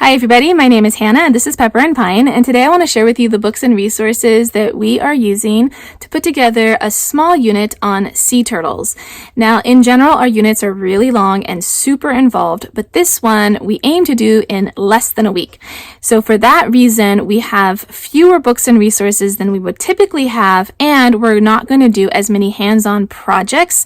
Hi everybody, my name is Hannah and this is Pepper and Pine, and today I want to share with you the books and resources that we are using to put together a small unit on sea turtles. Now in general our units are really long and super involved, but this one we aim to do in less than a week. So for that reason we have fewer books and resources than we would typically have, and we're not going to do as many hands-on projects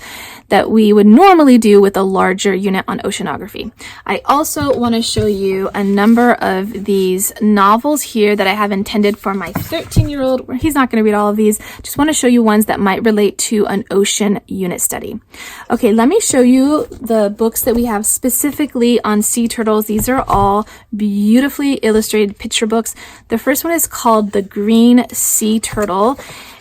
that we would normally do with a larger unit on oceanography. I also want to show you a number of these novels here that I have intended for my 13-year-old. He's not going to read all of these. Just want to show you ones that might relate to an ocean unit study. Okay, let me show you the books that we have specifically on sea turtles. These are all beautifully illustrated picture books. The first one is called The Green Sea Turtle,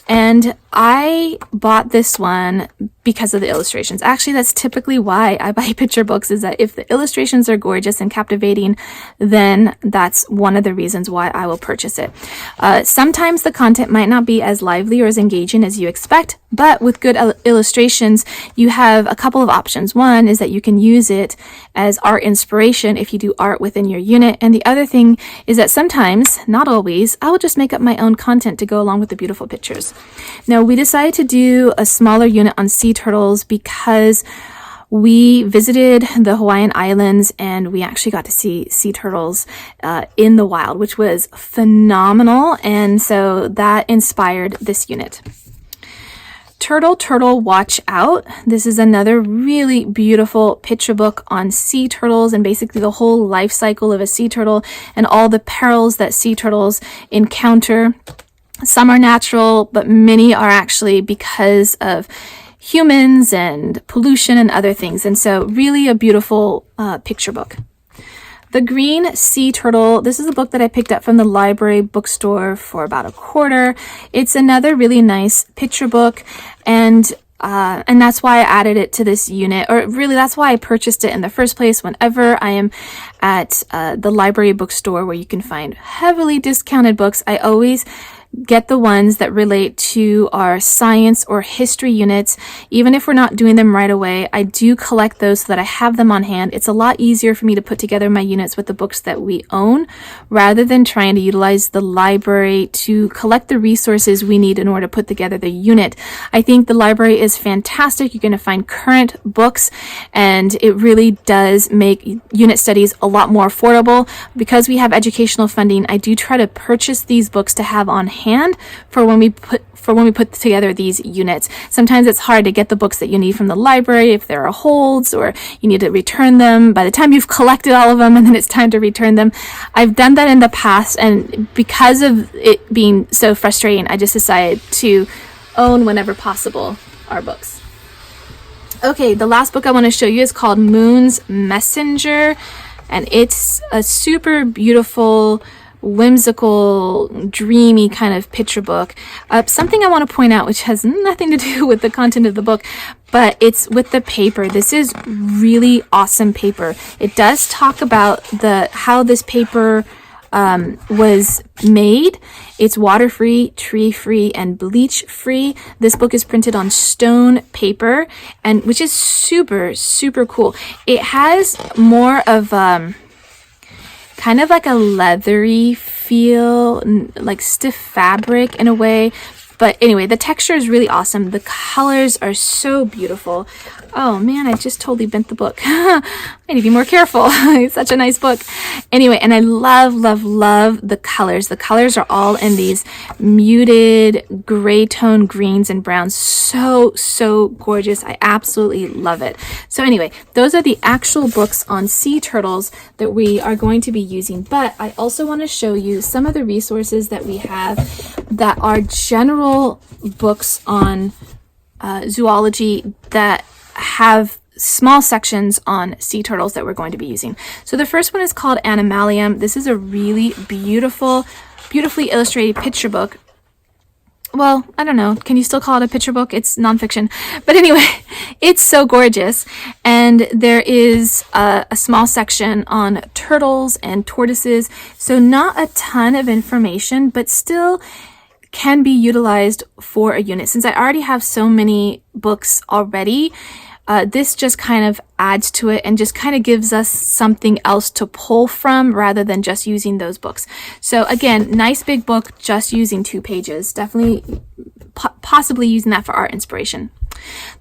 and I bought this one because of the illustrations. Actually, that's typically why I buy picture books, is that if the illustrations are gorgeous and captivating, then that's one of the reasons why I will purchase it. Sometimes the content might not be as lively or as engaging as you expect, but with good illustrations, you have a couple of options. One is that you can use it as art inspiration if you do art within your unit, and the other thing is that sometimes, not always, I will just make up my own content to go along with the beautiful pictures. Now, we decided to do a smaller unit on sea turtles because we visited the Hawaiian Islands and we actually got to see sea turtles in the wild, which was phenomenal, and so that inspired this unit. Turtle, Turtle, Watch Out. This is another really beautiful picture book on sea turtles and basically the whole life cycle of a sea turtle and all the perils that sea turtles encounter. Some are natural, but many are actually because of humans and pollution and other things. And so really a beautiful picture book. The Green Sea Turtle. This is a book that I picked up from the library bookstore for about $1.25. It's another really nice picture book, and that's why I added it to this unit, or really that's why I purchased it in the first place. Whenever I am at the library bookstore where you can find heavily discounted books, I always get the ones that relate to our science or history units. Even if we're not doing them right away, I do collect those so that I have them on hand. It's a lot easier for me to put together my units with the books that we own rather than trying to utilize the library to collect the resources we need in order to put together the unit. I think the library is fantastic. You're going to find current books, and it really does make unit studies a lot more affordable. Because we have educational funding, I do try to purchase these books to have on hand for when we put together these units. Sometimes it's hard to get the books that you need from the library if there are holds or you need to return them by the time you've collected all of them and then it's time to return them. I've done that in the past, and because of it being so frustrating, I just decided to own whenever possible our books. Okay, the last book I want to show you is called Moon's Messenger, and it's a super beautiful, whimsical, dreamy kind of picture book. Something I want to point out, which has nothing to do with the content of the book, but it's with the paper. This is really awesome paper. It does talk about how this paper was made. It's water-free, tree-free, and bleach-free. This book is printed on stone paper, and which is super, super cool. It has more of kind of like a leathery feel, like stiff fabric in a way. But anyway, the texture is really awesome. The colors are so beautiful. Oh man, I just totally bent the book. I need to be more careful. It's such a nice book. Anyway, and I love, love, love the colors. The colors are all in these muted gray tone greens and browns. So, so gorgeous. I absolutely love it. So anyway, those are the actual books on sea turtles that we are going to be using. But I also want to show you some of the resources that we have that are general books on zoology that have small sections on sea turtles that we're going to be using. So the first one is called Animalium. This is a really beautifully illustrated picture book. Well, I don't know. Can you still call it a picture book? It's nonfiction. But anyway, it's so gorgeous. And there is a small section on turtles and tortoises. So not a ton of information, but still can be utilized for a unit. Since I already have so many books already, this just kind of adds to it and just kind of gives us something else to pull from rather than just using those books. So again, nice big book, just using 2 pages. Definitely possibly using that for art inspiration.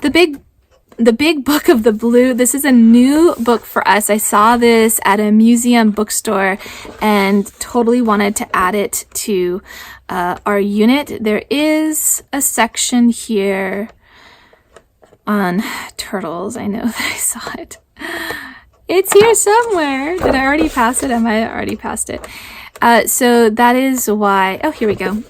The Big Book of the Blue. This is a new book for us. I saw this at a museum bookstore and totally wanted to add it to our unit. There is a section here on turtles. I know that I saw it. It's here somewhere. Did I already pass it? I might have already passed it. So that is why, oh, here we go.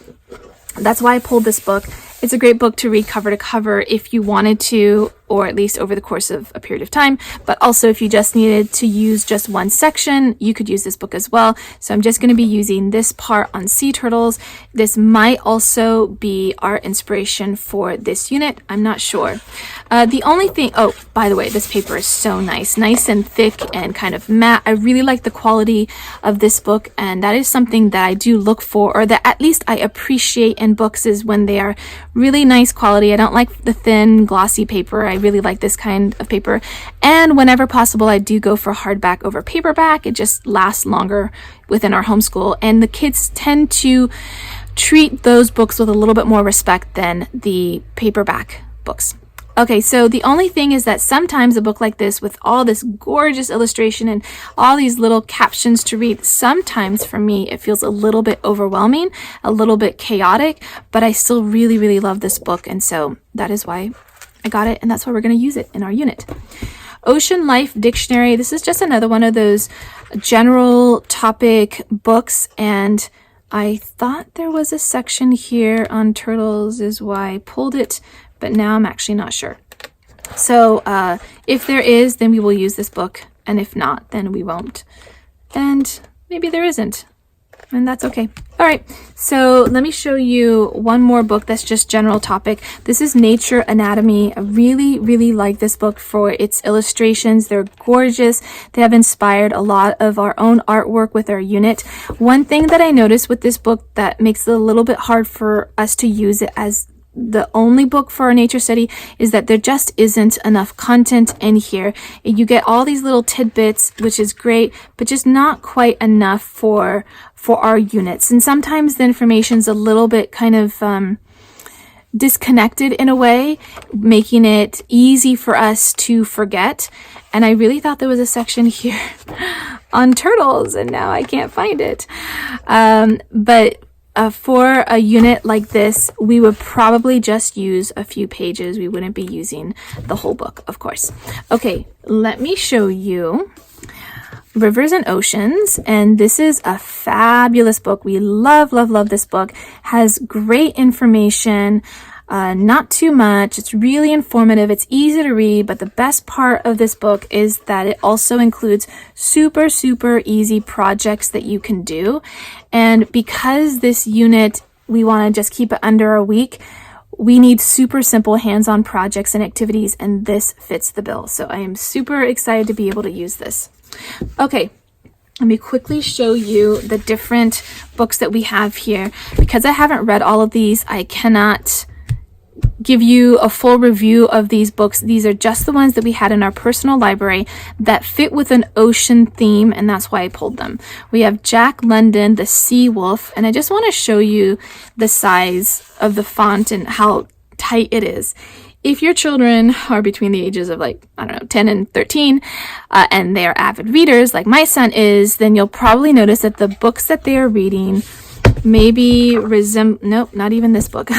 That's why I pulled this book. It's a great book to read cover to cover if you wanted to, or at least over the course of a period of time. But also if you just needed to use just one section, you could use this book as well. So I'm just going to be using this part on sea turtles. This might also be our inspiration for this unit. I'm not sure. The only thing, oh, by the way, this paper is so nice and thick and kind of matte. I really like the quality of this book, and that is something that I do look for, or that at least I appreciate in books, is when they are really nice quality. I don't like the thin, glossy paper. I really like this kind of paper. And whenever possible, I do go for hardback over paperback. It just lasts longer within our homeschool. And the kids tend to treat those books with a little bit more respect than the paperback books. Okay, so the only thing is that sometimes a book like this with all this gorgeous illustration and all these little captions to read, sometimes for me it feels a little bit overwhelming, a little bit chaotic, but I still really, really love this book, and so that is why I got it, and that's why we're going to use it in our unit. Ocean Life Dictionary. This is just another one of those general topic books, and I thought there was a section here on turtles, is why I pulled it, but now I'm actually not sure. So if there is, then we will use this book, and if not, then we won't. And maybe there isn't, and that's okay. All right, so let me show you one more book that's just general topic. This is Nature Anatomy. I really, really like this book for its illustrations. They're gorgeous. They have inspired a lot of our own artwork with our unit. One thing that I noticed with this book that makes it a little bit hard for us to use it as the only book for our nature study is that there just isn't enough content in here. You get all these little tidbits, which is great, but just not quite enough for our units. And sometimes the information's a little bit kind of disconnected in a way, making it easy for us to forget. And I really thought there was a section here on turtles, and now I can't find it. But for a unit like this, we would probably just use a few pages. We wouldn't be using the whole book, of course. Okay, let me show you Rivers and Oceans, and this is a fabulous book. We love, love, love this book. Has great information, not too much. It's really informative. It's easy to read, but the best part of this book is that it also includes super, super easy projects that you can do. And because this unit, we want to just keep it under a week, we need super simple hands-on projects and activities, and this fits the bill. So I am super excited to be able to use this. Okay, let me quickly show you the different books that we have here. Because I haven't read all of these, I cannot give you a full review of these books. These are just the ones that we had in our personal library that fit with an ocean theme, and that's why I pulled them. We have Jack London, The Sea Wolf, and I just want to show you the size of the font and how tight it is. If your children are between the ages of 10 and 13, and they are avid readers like my son is, then you'll probably notice that the books that they are reading nope, not even this book.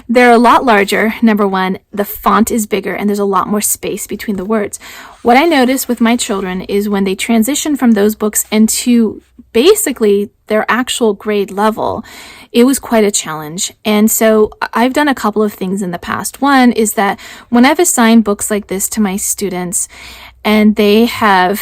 They're a lot larger. Number one, the font is bigger and there's a lot more space between the words. What I noticed with my children is when they transition from those books into basically their actual grade level, it was quite a challenge. And so I've done a couple of things in the past. One is that when I've assigned books like this to my students, and they have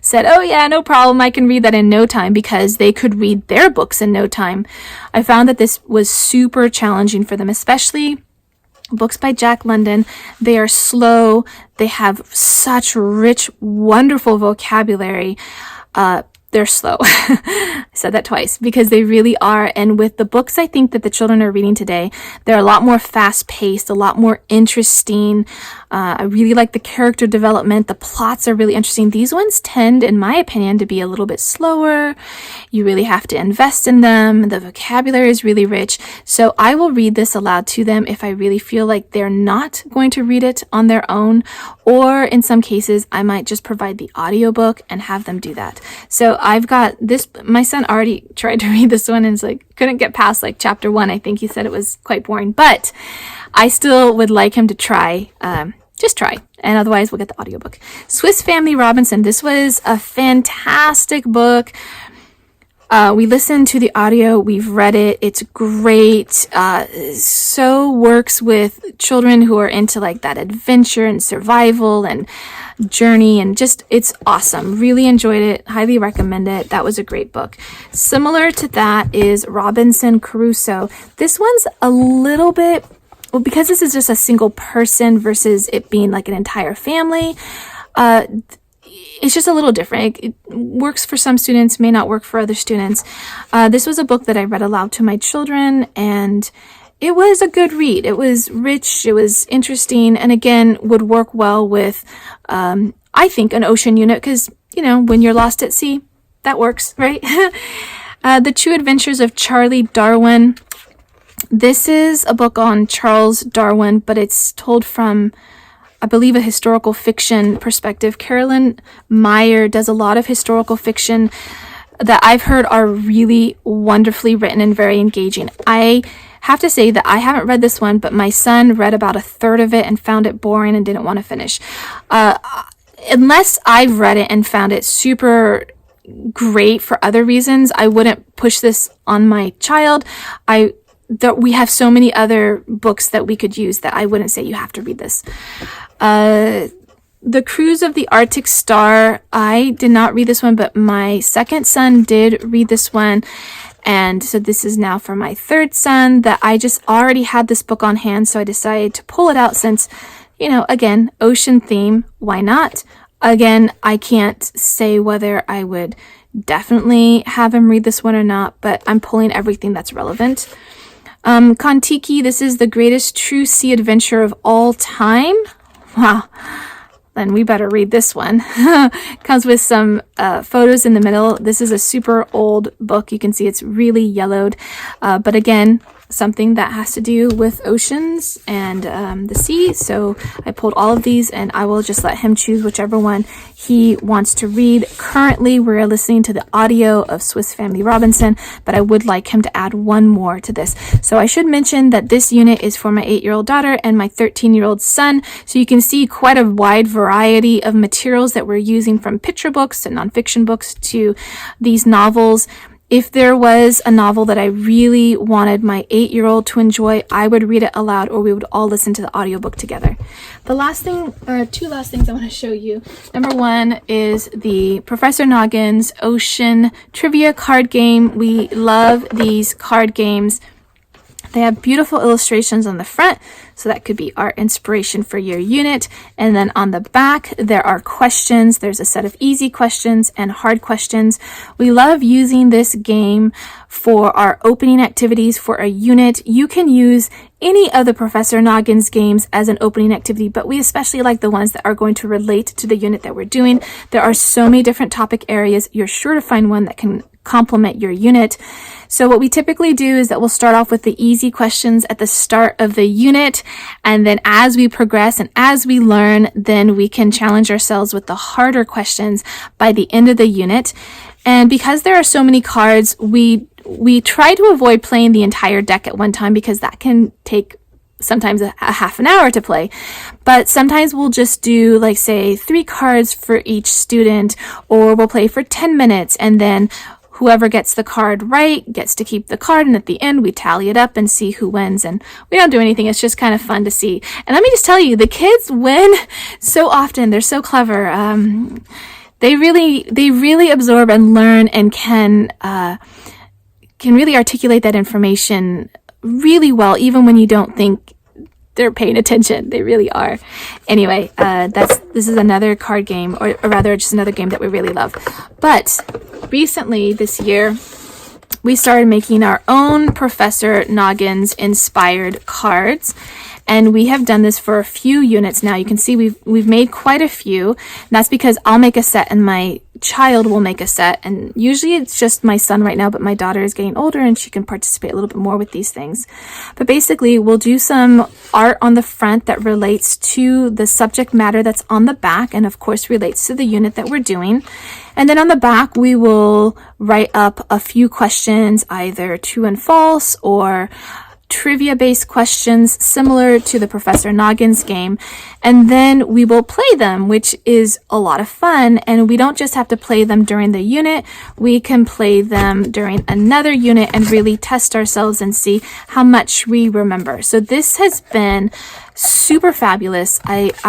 said, oh yeah, no problem, I can read that in no time, because they could read their books in no time, I found that this was super challenging for them, especially books by Jack London. They are slow. They have such rich, wonderful vocabulary. They're slow. I said that twice because they really are. And with the books I think that the children are reading today, they're a lot more fast-paced, a lot more interesting. I really like the character development. The plots are really interesting. These ones tend, in my opinion, to be a little bit slower. You really have to invest in them. The vocabulary is really rich. So I will read this aloud to them if I really feel like they're not going to read it on their own, or in some cases I might just provide the audiobook and have them do that. So I've got this. My son already tried to read this one and couldn't get past chapter 1. I think he said it was quite boring, but I still would like him to try. Just try, and otherwise we'll get the audiobook. Swiss Family Robinson. This was a fantastic book. We listened to the audio, we've read it, it's great. So works with children who are into that adventure and survival and journey, and just, it's awesome. Really enjoyed it, highly recommend it. That was a great book. Similar to that is Robinson Crusoe. This one's a little bit, well, because this is just a single person versus it being an entire family, it's just a little different. It works for some students, may not work for other students. This was a book that I read aloud to my children, and it was a good read. It was rich, it was interesting, and again, would work well with, I think, an ocean unit, because, when you're lost at sea, that works, right? The True Adventures of Charlie Darwin. This is a book on Charles Darwin, but it's told from, I believe, a historical fiction perspective. Carolyn Meyer does a lot of historical fiction that I've heard are really wonderfully written and very engaging. I have to say that I haven't read this one, but my son read about a third of it and found it boring and didn't want to finish. Unless I've read it and found it super great for other reasons, I wouldn't push this on my child. We have so many other books that we could use that I wouldn't say you have to read this. The Cruise of the Arctic Star. I did not read this one, but my second son did read this one. And so this is now for my third son, that I just already had this book on hand. So I decided to pull it out since, again, ocean theme. Why not? Again, I can't say whether I would definitely have him read this one or not, but I'm pulling everything that's relevant. Kon-Tiki, this is the greatest true sea adventure of all time. Wow. Then we better read this one. Comes with some photos in the middle. This is a super old book. You can see it's really yellowed. But again, something that has to do with oceans and the sea. So I pulled all of these, and I will just let him choose whichever one he wants to read. Currently, we're listening to the audio of Swiss Family Robinson, but I would like him to add one more to this. So I should mention that this unit is for my 8-year-old daughter and my 13-year-old son. So you can see quite a wide variety of materials that we're using, from picture books to nonfiction books to these novels. If there was a novel that I really wanted my 8-year-old to enjoy, I would read it aloud, or we would all listen to the audiobook together. The last thing, or two last things I want to show you. Number one is the Professor Noggin's Ocean Trivia card game. We love these card games. They have beautiful illustrations on the front, so that could be art inspiration for your unit. And then on the back, there are questions. There's a set of easy questions and hard questions. We love using this game for our opening activities for a unit. You can use any of the Professor Noggin's games as an opening activity, but we especially like the ones that are going to relate to the unit that we're doing. There are so many different topic areas. You're sure to find one that can complement your unit. So what we typically do is that we'll start off with the easy questions at the start of the unit, and then as we progress and as we learn, then we can challenge ourselves with the harder questions by the end of the unit. And because there are so many cards, we try to avoid playing the entire deck at one time, because that can take sometimes a half an hour to play. But sometimes we'll just do, like, say 3 cards for each student, or we'll play for 10 minutes, and then whoever gets the card right gets to keep the card, and at the end we tally it up and see who wins. And we don't do anything, it's just kind of fun to see. And let me just tell you, the kids win so often. They're so clever. They really absorb and learn, and can really articulate that information really well, even when you don't think they're paying attention. They really are. Anyway, this is another card game, or rather just another game that we really love. But recently this year, we started making our own Professor Noggin's inspired cards. And we have done this for a few units now. You can see we've made quite a few. And that's because I'll make a set and my child will make a set. And usually it's just my son right now, but my daughter is getting older and she can participate a little bit more with these things. But basically, we'll do some art on the front that relates to the subject matter that's on the back, and of course relates to the unit that we're doing. And then on the back, we will write up a few questions, either true and false or trivia-based questions similar to the Professor Noggin's game. And then we will play them, which is a lot of fun. And we don't just have to play them during the unit. We can play them during another unit and really test ourselves and see how much we remember. So this has been super fabulous. I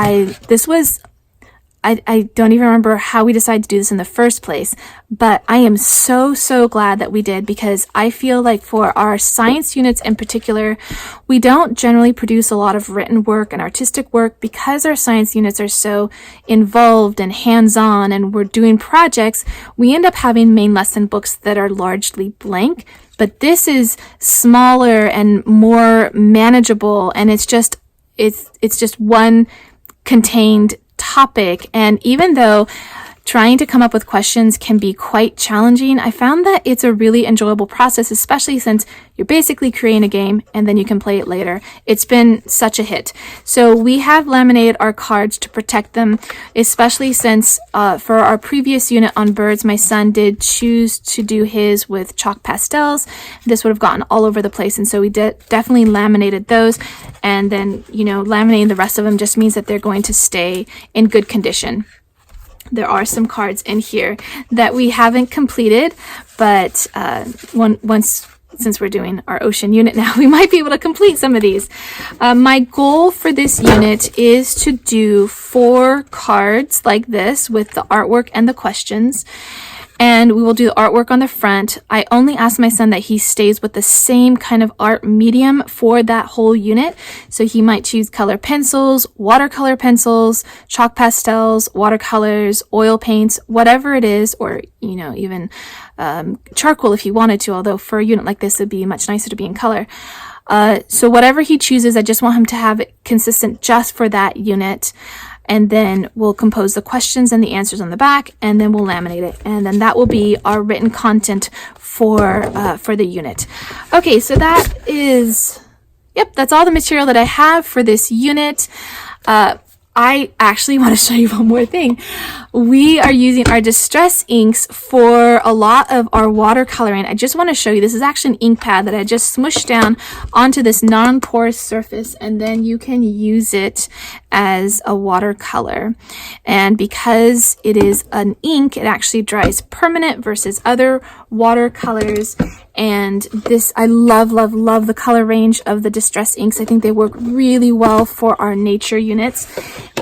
don't even remember how we decided to do this in the first place, but I am so glad that we did, because I feel like for our science units in particular, we don't generally produce a lot of written work and artistic work because our science units are so involved and hands-on and we're doing projects. We end up having main lesson books that are largely blank, but this is smaller and more manageable, and it's just one contained topic. And even though trying to come up with questions can be quite challenging, I found that it's a really enjoyable process, especially since you're basically creating a game and then you can play it later. It's been such a hit. So we have laminated our cards to protect them, especially since for our previous unit on birds, my son did choose to do his with chalk pastels. This would have gotten all over the place, and so we definitely laminated those. And then, laminating the rest of them just means that they're going to stay in good condition. There are some cards in here that we haven't completed, but since we're doing our ocean unit now, we might be able to complete some of these. My goal for this unit is to do 4 cards like this with the artwork and the questions. And we will do the artwork on the front. I only ask my son that he stays with the same kind of art medium for that whole unit. So he might choose color pencils, watercolor pencils, chalk pastels, watercolors, oil paints, whatever it is, or, even charcoal if he wanted to, although for a unit like this, it'd be much nicer to be in color. So whatever he chooses, I just want him to have it consistent just for that unit. And then we'll compose the questions and the answers on the back, and then we'll laminate it. And then that will be our written content for the unit. Okay, so that's all the material that I have for this unit. I actually want to show you one more thing. We are using our distress inks for a lot of our watercoloring. I just want to show you, this is actually an ink pad that I just smushed down onto this non-porous surface, and then you can use it as a watercolor. And because it is an ink, it actually dries permanent versus other watercolors. And this, I love the color range of the distress inks. I think they work really well for our nature units.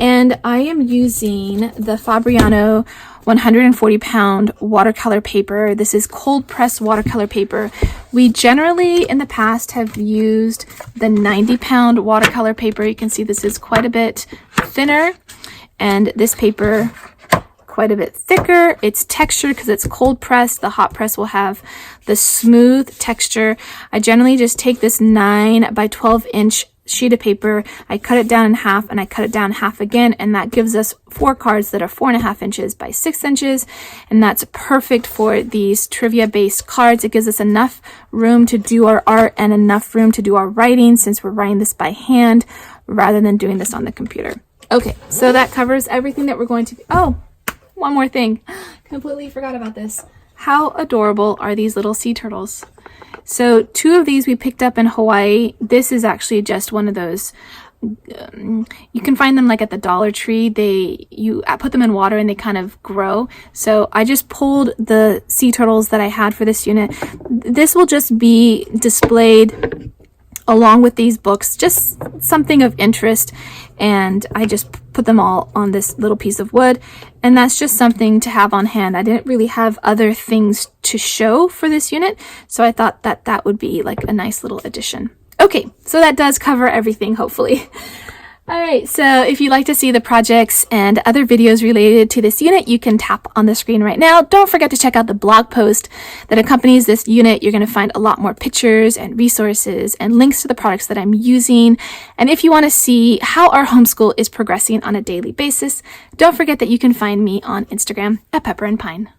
And I am using the Fabriano 140 pound watercolor paper. This is cold press watercolor paper. We generally in the past have used the 90 pound watercolor paper. You can see this is quite a bit thinner, and this paper quite a bit thicker. It's textured because it's cold pressed. The hot press will have the smooth texture. I generally just take this 9 by 12 inch sheet of paper, I cut it down in half, and I cut it down half again, and that gives us 4 cards that are 4.5 inches by 6 inches, and that's perfect for these trivia based cards. It gives us enough room to do our art and enough room to do our writing, since we're writing this by hand rather than doing this on the computer. Okay, so that covers everything that we're going to one more thing. Completely forgot about this. How adorable are these little sea turtles? So 2 of these we picked up in Hawaii. This is actually just one of those. You can find them like at the Dollar Tree. You put them in water and they kind of grow. So I just pulled the sea turtles that I had for this unit. This will just be displayed along with these books, just something of interest, and I just put them all on this little piece of wood, and that's just something to have on hand. I didn't really have other things to show for this unit, so I thought that would be like a nice little addition. Okay, so that does cover everything, hopefully. Alright, so if you'd like to see the projects and other videos related to this unit, you can tap on the screen right now. Don't forget to check out the blog post that accompanies this unit. You're going to find a lot more pictures and resources and links to the products that I'm using. And if you want to see how our homeschool is progressing on a daily basis, don't forget that you can find me on Instagram at Pepper and Pine.